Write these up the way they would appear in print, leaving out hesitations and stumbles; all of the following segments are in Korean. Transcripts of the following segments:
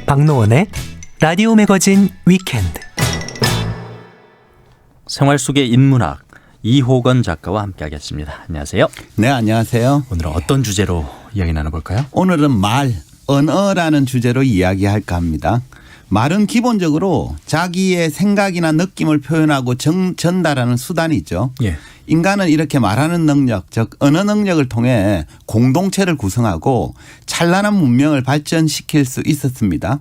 박노원의 라디오 매거진 위켄드. 생활 속의 인문학 이호건 작가와 함께하겠습니다. 안녕하세요. 네, 안녕하세요. 오늘은 어떤 주제로 이야기 나눠볼까요? 오늘은 말, 언어라는 주제로 이야기할까 합니다. 말은 기본적으로 자기의 생각이나 느낌을 표현하고 전달하는 수단이죠. 예. 인간은 이렇게 말하는 능력, 즉 언어 능력을 통해 공동체를 구성하고 찬란한 문명을 발전시킬 수 있었습니다.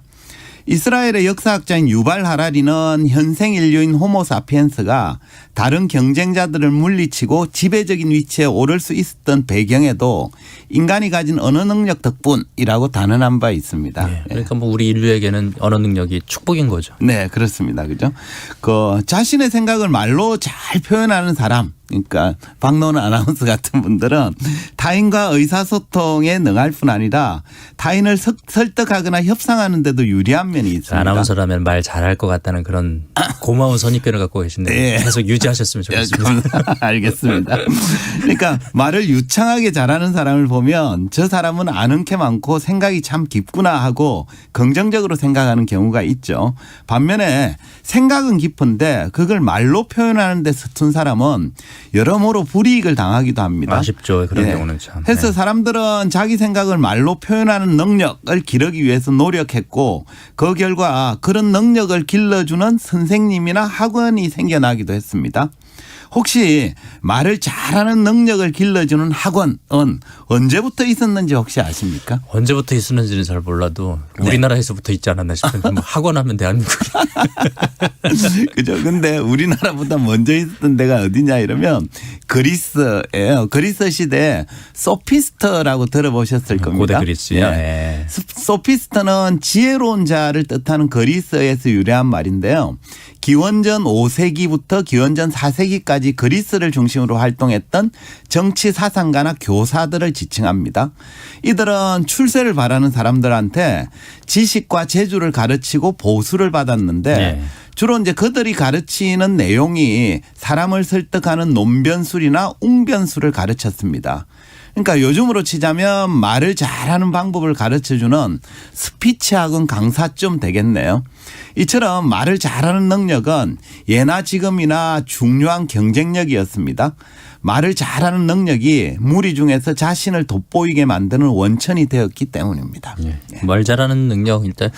이스라엘의 역사학자인 유발 하라리는 현생 인류인 호모사피엔스가 다른 경쟁자들을 물리치고 지배적인 위치에 오를 수 있었던 배경에도 인간이 가진 언어 능력 덕분이라고 단언한 바 있습니다. 네, 그러니까 뭐 우리 인류에게는 언어 능력이 축복인 거죠. 네, 그렇습니다. 그죠? 자신의 생각을 말로 잘 표현하는 사람, 그러니까 박노원 아나운서 같은 분들은 타인과 의사소통에 능할 뿐 아니라 타인을 설득하거나 협상하는 데도 유리한 면이 있습니다. 아나운서라면 말 잘할 것 같다는 그런 고마운 선입견을 갖고 계신데 네. 계속 유지하셨으면 좋겠습니다. 알겠습니다. 그러니까 말을 유창하게 잘하는 사람을 보면 저 사람은 아는 게 많고 생각이 참 깊구나 하고 긍정적으로 생각하는 경우가 있죠. 반면에 생각은 깊은데 그걸 말로 표현하는 데 서툰 사람은 여러모로 불이익을 당하기도 합니다. 아쉽죠. 그런 경우는 참. 그래서 네. 사람들은 자기 생각을 말로 표현하는 능력을 기르기 위해서 노력했고 그 결과 그런 능력을 길러주는 선생님이나 학원이 생겨나기도 했습니다. 혹시 말을 잘하는 능력을 길러주는 학원은 언제부터 있었는지 혹시 아십니까? 언제부터 있었는지는 잘 몰라도 우리나라에서부터 있지 않았나 싶은데 뭐 학원하면 대한민국. 그죠. 근데 우리나라보다 먼저 있었던 데가 어디냐 이러면 그리스예요. 그리스 시대에 소피스터라고 들어보셨을 겁니다. 고대 그리스요. 예. 예. 소피스터는 지혜로운 자를 뜻하는 그리스에서 유래한 말인데요. 기원전 5세기부터 기원전 4세기까지 그리스를 중심으로 활동했던 정치 사상가나 교사들을 지칭합니다. 이들은 출세를 바라는 사람들한테 지식과 재주를 가르치고 보수를 받았는데 네. 주로 이제 그들이 가르치는 내용이 사람을 설득하는 논변술이나 웅변술을 가르쳤습니다. 그러니까 요즘으로 치자면 말을 잘하는 방법을 가르쳐주는 스피치 학원 강사쯤 되겠네요. 이처럼 말을 잘하는 능력은 예나 지금이나 중요한 경쟁력이었습니다. 말을 잘하는 능력이 무리 중에서 자신을 돋보이게 만드는 원천이 되었기 때문입니다. 예. 말 잘하는 능력 일단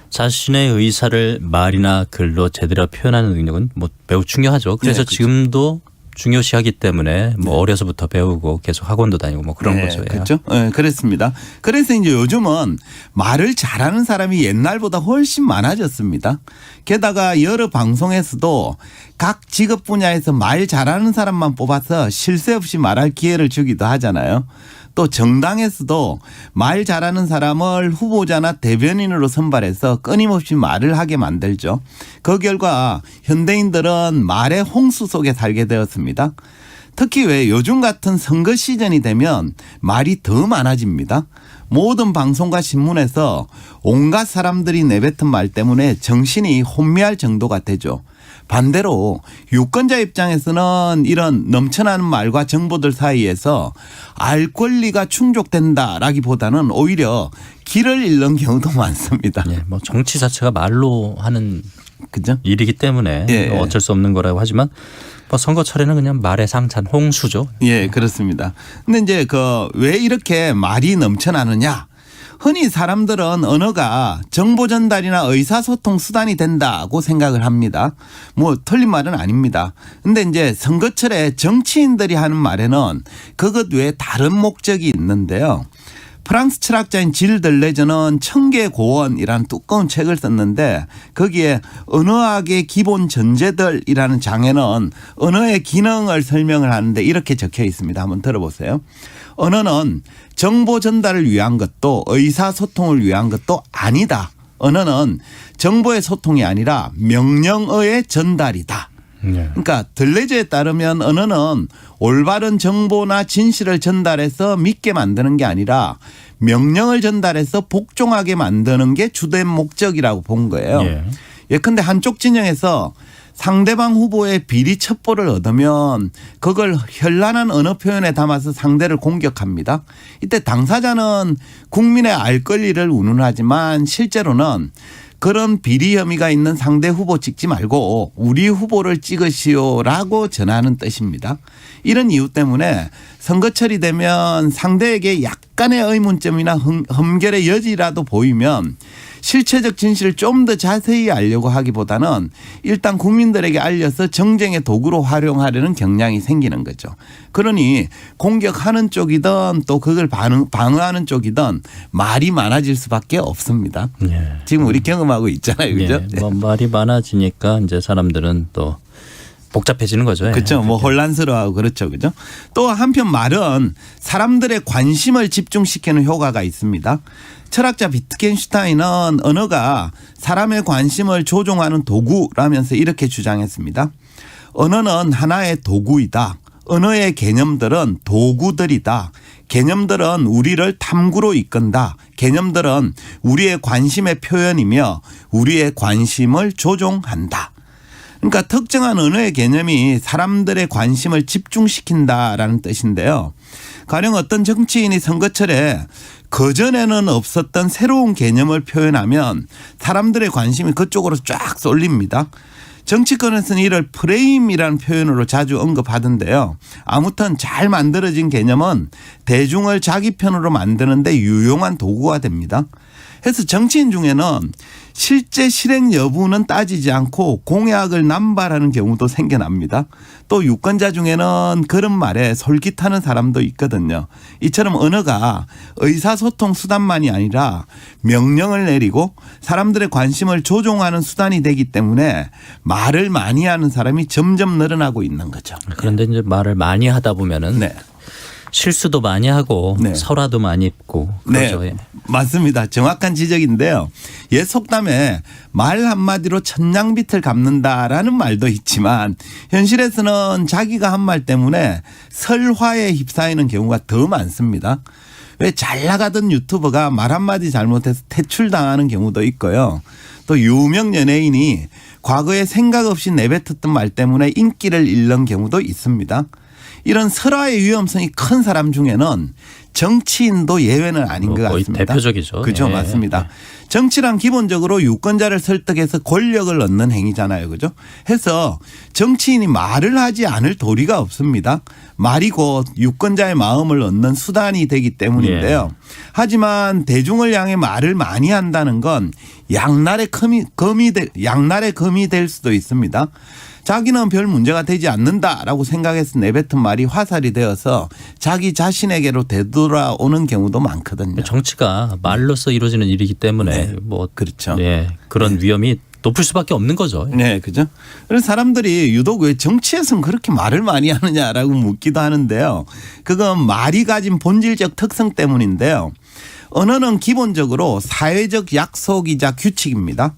자신의 의사를 말이나 글로 제대로 표현하는 능력은 뭐 매우 중요하죠. 그래서 네, 그렇죠. 지금도 중요시하기 때문에 뭐 어려서부터 배우고 계속 학원도 다니고 뭐 그런 거죠. 예. 그렇죠. 네, 그렇습니다. 그래서 이제 요즘은 말을 잘하는 사람이 옛날보다 훨씬 많아졌습니다. 게다가 여러 방송에서도 각 직업 분야에서 말 잘하는 사람만 뽑아서 쉴 새 없이 말할 기회를 주기도 하잖아요. 또 정당에서도 말 잘하는 사람을 후보자나 대변인으로 선발해서 끊임없이 말을 하게 만들죠. 그 결과 현대인들은 말의 홍수 속에 살게 되었습니다. 특히 왜 요즘 같은 선거 시즌이 되면 말이 더 많아집니다. 모든 방송과 신문에서 온갖 사람들이 내뱉은 말 때문에 정신이 혼미할 정도가 되죠. 반대로 유권자 입장에서는 이런 넘쳐나는 말과 정보들 사이에서 알 권리가 충족된다라기보다는 오히려 길을 잃는 경우도 많습니다. 예. 뭐 정치 자체가 말로 하는 그죠? 일이기 때문에 예, 예. 어쩔 수 없는 거라고 하지만 뭐 선거철에는 그냥 말의 상찬 홍수죠. 예, 그렇습니다. 근데 이제 왜 이렇게 말이 넘쳐나느냐? 흔히 사람들은 언어가 정보 전달이나 의사소통 수단이 된다고 생각을 합니다. 뭐 틀린 말은 아닙니다. 근데 이제 선거철에 정치인들이 하는 말에는 그것 외에 다른 목적이 있는데요. 프랑스 철학자인 질 델레즈는 청계 고언이라는 두꺼운 책을 썼는데 거기에 언어학의 기본 전제들이라는 장에는 언어의 기능을 설명을 하는데 이렇게 적혀 있습니다. 한번 들어보세요. 언어는 정보 전달을 위한 것도 의사소통을 위한 것도 아니다. 언어는 정보의 소통이 아니라 명령어의 전달이다. 그러니까 들레즈에 따르면 언어는 올바른 정보나 진실을 전달해서 믿게 만드는 게 아니라 명령을 전달해서 복종하게 만드는 게 주된 목적이라고 본 거예요. 예컨대 한쪽 진영에서 상대방 후보의 비리 첩보를 얻으면 그걸 현란한 언어 표현에 담아서 상대를 공격합니다. 이때 당사자는 국민의 알 권리를 운운하지만 실제로는 그런 비리 혐의가 있는 상대 후보 찍지 말고 우리 후보를 찍으시오라고 전하는 뜻입니다. 이런 이유 때문에 선거철이 되면 상대에게 약간의 의문점이나 흠결의 여지라도 보이면 실체적 진실을 좀 더 자세히 알려고 하기보다는 일단 국민들에게 알려서 정쟁의 도구로 활용하려는 경향이 생기는 거죠. 그러니 공격하는 쪽이든 또 그걸 방어하는 쪽이든 말이 많아질 수밖에 없습니다. 예. 지금 우리 경험하고 있잖아요. 그죠? 예. 뭐 말이 많아지니까 이제 사람들은 또 복잡해지는 거죠. 그렇죠. 뭐 혼란스러워하고 그렇죠. 그죠? 또 한편 말은 사람들의 관심을 집중시키는 효과가 있습니다. 철학자 비트겐슈타인은 언어가 사람의 관심을 조종하는 도구라면서 이렇게 주장했습니다. 언어는 하나의 도구이다. 언어의 개념들은 도구들이다. 개념들은 우리를 탐구로 이끈다. 개념들은 우리의 관심의 표현이며 우리의 관심을 조종한다. 그러니까 특정한 언어의 개념이 사람들의 관심을 집중시킨다라는 뜻인데요. 가령 어떤 정치인이 선거철에 그전에는 없었던 새로운 개념을 표현하면 사람들의 관심이 그쪽으로 쫙 쏠립니다. 정치권에서는 이를 프레임이라는 표현으로 자주 언급하던데요. 아무튼 잘 만들어진 개념은 대중을 자기 편으로 만드는데 유용한 도구가 됩니다. 그래서 정치인 중에는 실제 실행 여부는 따지지 않고 공약을 남발하는 경우도 생겨납니다. 또 유권자 중에는 그런 말에 솔깃하는 사람도 있거든요. 이처럼 언어가 의사소통 수단만이 아니라 명령을 내리고 사람들의 관심을 조종하는 수단이 되기 때문에 말을 많이 하는 사람이 점점 늘어나고 있는 거죠. 그런데 이제 말을 많이 하다 보면은 네. 실수도 많이 하고 네. 설화도 많이 입고 그렇죠. 네, 예. 맞습니다. 정확한 지적인데요. 옛 속담에 말 한마디로 천냥빚을 갚는다라는 말도 있지만 현실에서는 자기가 한 말 때문에 설화에 휩싸이는 경우가 더 많습니다. 왜 잘 나가던 유튜버가 말 한마디 잘못해서 퇴출당하는 경우도 있고요. 또 유명 연예인이 과거에 생각 없이 내뱉었던 말 때문에 인기를 잃는 경우도 있습니다. 이런 설화의 위험성이 큰 사람 중에는 정치인도 예외는 아닌 것 거의 같습니다. 대표적이죠. 그렇죠. 예. 맞습니다. 정치란 기본적으로 유권자를 설득해서 권력을 얻는 행위잖아요. 그죠? 해서 정치인이 말을 하지 않을 도리가 없습니다. 말이 곧 유권자의 마음을 얻는 수단이 되기 때문인데요. 예. 하지만 대중을 향해 말을 많이 한다는 건 양날의 검이 될 수도 있습니다. 자기는 별 문제가 되지 않는다라고 생각해서 내뱉은 말이 화살이 되어서 자기 자신에게로 되돌아오는 경우도 많거든요. 정치가 말로써 이루어지는 일이기 때문에 네. 뭐 그렇죠. 예, 그런 위험이 높을 수밖에 없는 거죠. 네, 그죠. 그래서 사람들이 유독 왜 정치에서는 그렇게 말을 많이 하느냐라고 묻기도 하는데요. 그건 말이 가진 본질적 특성 때문인데요. 언어는 기본적으로 사회적 약속이자 규칙입니다.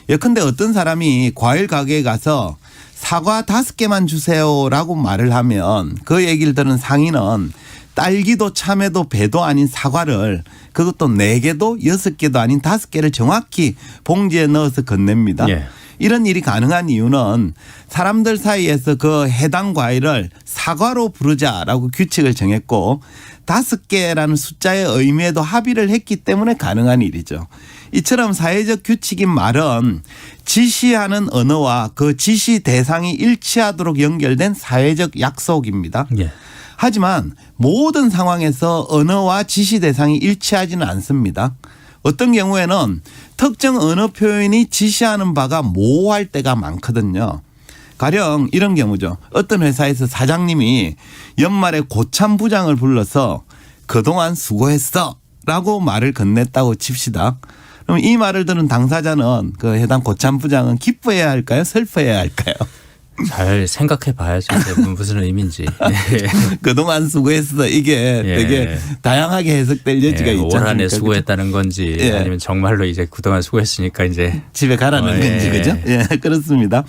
예컨대 어떤 사람이 과일 가게에 가서 사과 5개만 주세요라고 말을 하면 그 얘기를 들은 상인은 딸기도 참외도 배도 아닌 사과를 그것도 4개도 6개도 아닌 5개를 정확히 봉지에 넣어서 건넵니다. 예. 이런 일이 가능한 이유는 사람들 사이에서 그 해당 과일을 사과로 부르자라고 규칙을 정했고 5개라는 숫자의 의미에도 합의를 했기 때문에 가능한 일이죠. 이처럼 사회적 규칙인 말은 지시하는 언어와 그 지시 대상이 일치하도록 연결된 사회적 약속입니다. 예. 하지만 모든 상황에서 언어와 지시 대상이 일치하지는 않습니다. 어떤 경우에는 특정 언어 표현이 지시하는 바가 모호할 때가 많거든요. 가령 이런 경우죠. 어떤 회사에서 사장님이 연말에 고참 부장을 불러서 그동안 수고했어 라고 말을 건넸다고 칩시다. 그럼 이 말을 들은 당사자는 그 해당 고참 부장은 기뻐해야 할까요? 슬퍼해야 할까요? 잘 생각해 봐야죠. 무슨 의미인지. 예. 그동안 수고했어. 이게 예. 되게 다양하게 해석될 여지가 예, 있지 올 한해 않습니까? 수고했다는 건지 예. 아니면 정말로 이제 그동안 수고했으니까 이제 집에 가라는 건지 예. 그죠? 예, 그렇습니다.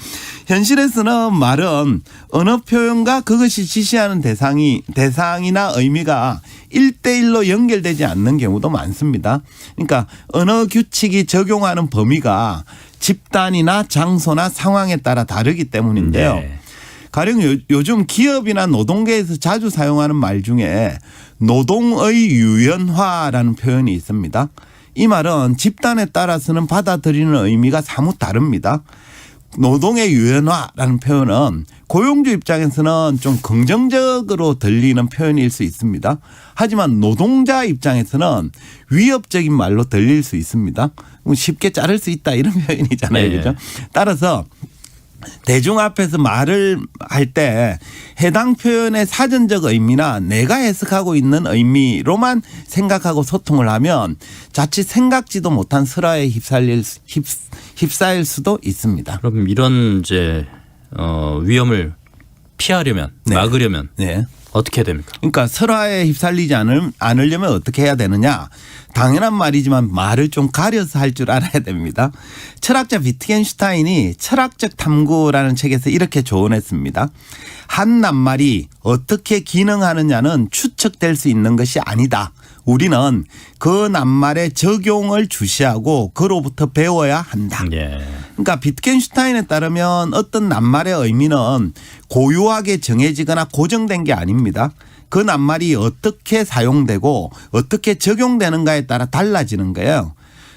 현실에서는 말은 언어 표현과 그것이 지시하는 대상이나 의미가 1대1로 연결되지 않는 경우도 많습니다. 그러니까 언어 규칙이 적용하는 범위가 집단이나 장소나 상황에 따라 다르기 때문인데요. 네. 가령 요즘 기업이나 노동계에서 자주 사용하는 말 중에 노동의 유연화라는 표현이 있습니다. 이 말은 집단에 따라서는 받아들이는 의미가 사뭇 다릅니다. 노동의 유연화라는 표현은 고용주 입장에서는 좀 긍정적으로 들리는 표현일 수 있습니다. 하지만 노동자 입장에서는 위협적인 말로 들릴 수 있습니다. 쉽게 자를 수 있다 이런 표현이잖아요. 네. 그죠? 따라서 대중 앞에서 말을 할 때 해당 표현의 사전적 의미나 내가 해석하고 있는 의미로만 생각하고 소통을 하면 자칫 생각지도 못한 설화에 휩싸일 수도 있습니다. 그럼 이런 이제 위험을 피하려면 네. 막으려면 네. 어떻게 해야 됩니까? 그러니까 설화에 휩쓸리지 않으려면 어떻게 해야 되느냐. 당연한 말이지만 말을 좀 가려서 할 줄 알아야 됩니다. 철학자 비트겐슈타인이 철학적 탐구라는 책에서 이렇게 조언했습니다. 한 낱말이 어떻게 기능하느냐는 추측될 수 있는 것이 아니다. 우리는 그 낱말의 적용을 주시하고 그로부터 배워야 한다. 예. 그러니까 비트겐슈타인에 따르면 어떤 낱말의 의미는 고유하게 정해지거나 고정된 게 아닙니다. 그 낱말이 어떻게 사용되고 어떻게 적용되는가에 따라 달라지는 거예요.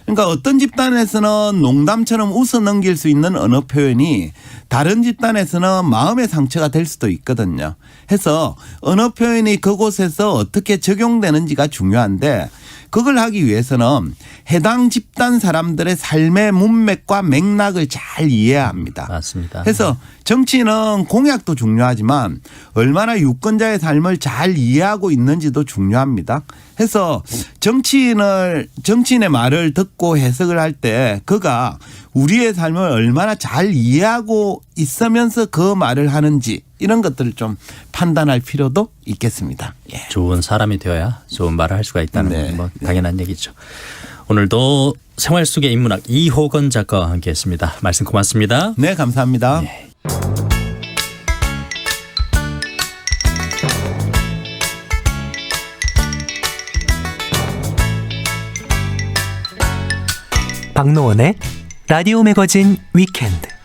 그러니까 어떤 집단에서는 농담처럼 웃어 넘길 수 있는 언어 표현이 다른 집단에서는 마음의 상처가 될 수도 있거든요. 해서 언어 표현이 그곳에서 어떻게 적용되는지가 중요한데 그걸 하기 위해서는 해당 집단 사람들의 삶의 문맥과 맥락을 잘 이해해야 합니다. 맞습니다. 그래서 정치인은 공약도 중요하지만 얼마나 유권자의 삶을 잘 이해하고 있는지도 중요합니다. 해서 정치인의 말을 듣고 해석을 할 때 그가 우리의 삶을 얼마나 잘 이해하고 있으면서 그 말을 하는지 이런 것들을 좀 판단할 필요도 있겠습니다. 예. 좋은 사람이 되어야 좋은 말을 할 수가 있다는 네. 건 뭐 당연한 얘기죠. 오늘도 생활 속의 인문학 이호건 작가와 함께했습니다. 말씀 고맙습니다. 네, 감사합니다. 박노원의 라디오 매거진 위켄드.